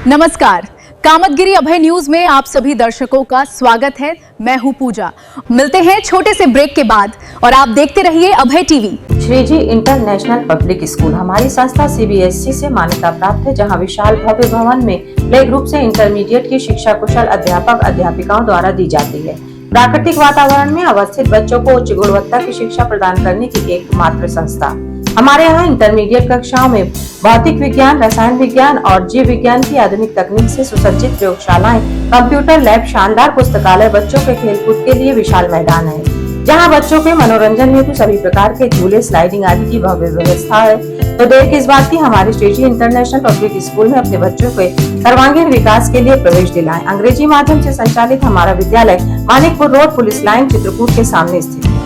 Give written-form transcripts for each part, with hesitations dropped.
नमस्कार, कामतगिरी अभय न्यूज में आप सभी दर्शकों का स्वागत है। मैं हूं पूजा। मिलते हैं छोटे से ब्रेक के बाद और आप देखते रहिए Abhay TV. Shriji international public school हमारी संस्था सीबीएसई से मान्यता प्राप्त है, जहां विशाल भव्य भवन में प्ले ग्रुप से इंटरमीडिएट की शिक्षा कुशल अध्यापक अध्यापिकाओं द्वारा दी जाती है। प्राकृतिक वातावरण में अवस्थित बच्चों को उच्च गुणवत्ता की शिक्षा प्रदान करने की एकमात्र संस्था। हमारे यहाँ इंटरमीडिएट कक्षाओं में भौतिक विज्ञान, रसायन विज्ञान और जीव विज्ञान की आधुनिक तकनीक से सुसज्जित प्रयोगशालाएं, कंप्यूटर लैब, शानदार पुस्तकालय, बच्चों के खेलकूद के लिए विशाल मैदान है, जहां बच्चों के मनोरंजन हेतु सभी प्रकार के झूले, स्लाइडिंग आदि की भव्य व्यवस्था है। तो देर किस बात की, हमारे श्रीजी इंटरनेशनल पब्लिक स्कूल में अपने बच्चों के सर्वांगीण विकास के लिए प्रवेश दिलाएं। अंग्रेजी माध्यम से संचालित हमारा विद्यालय Manikpur road, police line, Chitrakoot के सामने स्थित है।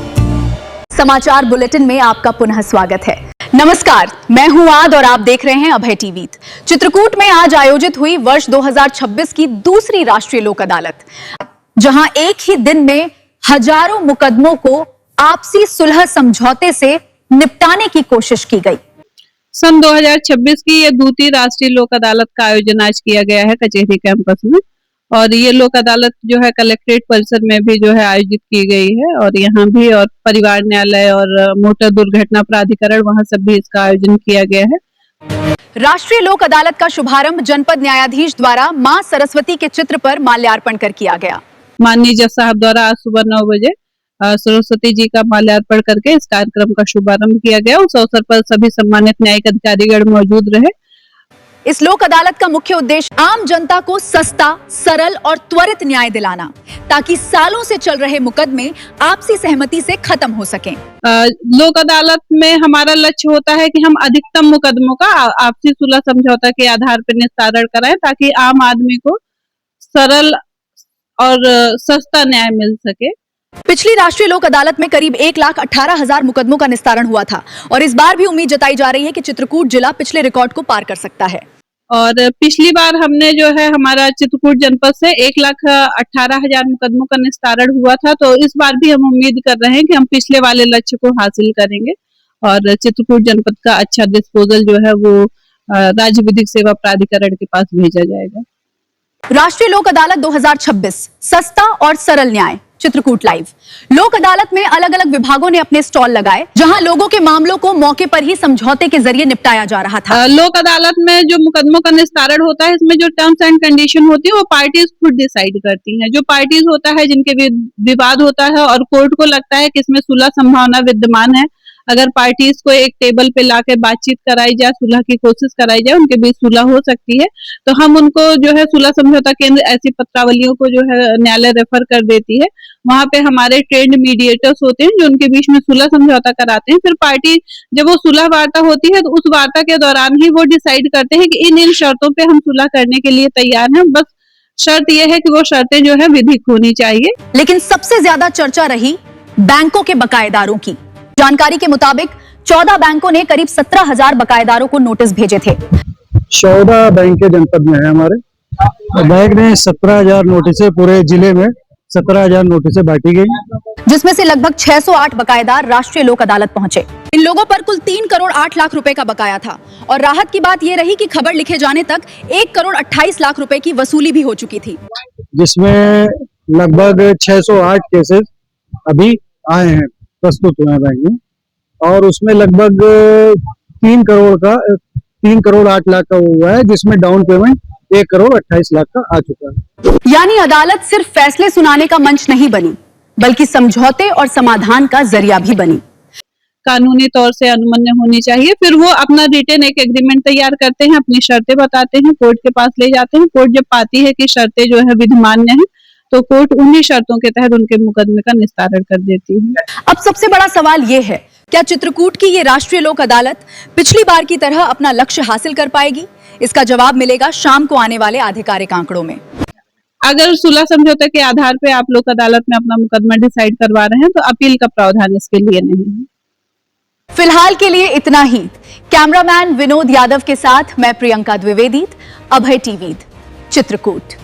समाचार बुलेटिन में आपका पुनः स्वागत है। नमस्कार, मैं हूं आद और आप देख रहे हैं अभय टीवी। चित्रकूट में आज आयोजित हुई वर्ष 2026 की दूसरी राष्ट्रीय लोक अदालत, जहां एक ही दिन में हजारों मुकदमों को आपसी सुलह समझौते से निपटाने की कोशिश की गई। सन 2026 की यह दूसरी राष्ट्रीय लोक अदालत का आयोजन आज किया गया है कचहरी कैंपस में, और ये लोक अदालत जो है कलेक्ट्रेट परिसर में भी जो है आयोजित की गई है, और यहाँ भी और परिवार न्यायालय और मोटर दुर्घटना प्राधिकरण वहाँ सब भी इसका आयोजन किया गया है। राष्ट्रीय लोक अदालत का शुभारंभ जनपद न्यायाधीश द्वारा मां सरस्वती के चित्र पर माल्यार्पण कर किया गया। माननीय जज साहब द्वारा आज सुबह 9 बजे सरस्वती जी का माल्यार्पण करके इस कार्यक्रम का शुभारंभ किया गया। उस अवसर पर सभी सम्मानित न्यायिक अधिकारीगण मौजूद रहे। इस लोक अदालत का मुख्य उद्देश्य आम जनता को सस्ता, सरल और त्वरित न्याय दिलाना, ताकि सालों से चल रहे मुकदमे आपसी सहमति से खत्म हो सकें। लोक अदालत में हमारा लक्ष्य होता है कि हम अधिकतम मुकदमों का आपसी सुलह समझौता के आधार पर निस्तारण कराएं, ताकि आम आदमी को सरल और सस्ता न्याय मिल सके। पिछली राष्ट्रीय लोक अदालत में करीब 1,18,000 मुकदमों का निस्तारण हुआ था, और इस बार भी उम्मीद जताई जा रही है कि चित्रकूट जिला पिछले रिकॉर्ड को पार कर सकता है। और पिछली बार हमने जो है हमारा चित्रकूट जनपद से 1,18,000 मुकदमों का निस्तारण हुआ था, तो इस बार भी हम उम्मीद कर रहे हैं कि हम पिछले वाले लक्ष्य को हासिल करेंगे और चित्रकूट जनपद का अच्छा डिस्पोजल जो है वो राज्य विधिक सेवा प्राधिकरण के पास भेजा जाएगा। राष्ट्रीय लोक अदालत 2026, सस्ता और सरल न्याय। चित्रकूट लाइव। लोक अदालत में अलग अलग विभागों ने अपने स्टॉल लगाए, जहां लोगों के मामलों को मौके पर ही समझौते के जरिए निपटाया जा रहा था। लोक अदालत में जो मुकदमों का निस्तारण होता है, इसमें जो टर्म्स एंड कंडीशन होती है वो पार्टीज खुद डिसाइड करती हैं। जो पार्टीज होता है जिनके विवाद होता है और कोर्ट को लगता है कि इसमें सुलह संभावना विद्यमान है, अगर पार्टीज को एक टेबल पे लाके बातचीत कराई जाए, सुलह की कोशिश कराई जाए, उनके बीच सुलह हो सकती है, तो हम उनको जो है सुलह समझौता केंद्र ऐसी पत्रावलियों को जो है न्यायालय रेफर कर देती है। वहां पे हमारे ट्रेंड मीडिएटर्स होते हैं जो उनके बीच में सुलह समझौता कराते हैं। फिर पार्टी जब वो सुलह वार्ता होती है तो उस वार्ता के दौरान ही वो डिसाइड करते हैं कि इन शर्तों पे हम सुलह करने के लिए तैयार हैं। बस शर्त यह है कि वो शर्तें जो है विधिक होनी चाहिए। लेकिन सबसे ज्यादा चर्चा रही बैंकों के बकायेदारों की। जानकारी के मुताबिक 14 बैंकों ने करीब 17,000 बकायेदारों को नोटिस भेजे थे। 14 बैंक जनपद में है हमारे। बैंक ने 17,000 नोटिसें पूरे जिले में 17,000 नोटिसें बांटी गई, जिसमें से लगभग 608 बकायेदार राष्ट्रीय लोक अदालत पहुंचे। इन लोगों पर कुल 3 करोड़ 8 लाख रुपए का बकाया था, और राहत की बात यह रही कि खबर लिखे जाने तक 1 करोड़ 28 लाख रुपए की वसूली भी हो चुकी थी, जिसमें लगभग 608 केसेस अभी आए हैं, प्रस्तुत हुए हैं बैंक में, और उसमें लगभग 3 करोड़ 8 लाख का हुआ है, जिसमें डाउन पेमेंट 1 करोड़ 28 लाख का आ चुका है। यानी अदालत सिर्फ फैसले सुनाने का मंच नहीं बनी, बल्कि समझौते और समाधान का जरिया भी बनी। कानूनी तौर से अनुमन्य होनी चाहिए, फिर वो अपना रिटन एक एग्रीमेंट तैयार करते हैं, अपनी शर्तें बताते हैं, कोर्ट के पास ले जाते हैं। कोर्ट जब पाती है कि शर्तें जो है विधिमान्य है, तो कोर्ट उन्हीं शर्तों के तहत उनके मुकदमे का निस्तारण कर देती है। अब सबसे बड़ा सवाल ये है, क्या चित्रकूट की ये राष्ट्रीय लोक अदालत पिछली बार की तरह अपना लक्ष्य हासिल कर पाएगी? इसका जवाब मिलेगा शाम को आने वाले आधिकारिक आंकड़ों में। अगर सुलह समझौते के आधार पे आप लोक अदालत में अपना मुकदमा डिसाइड करवा रहे हैं, तो अपील का प्रावधान इसके लिए नहीं है। फिलहाल के लिए इतना ही। कैमरामैन विनोद यादव के साथ मैं प्रियंका द्विवेदी, अभय टीवी, चित्रकूट।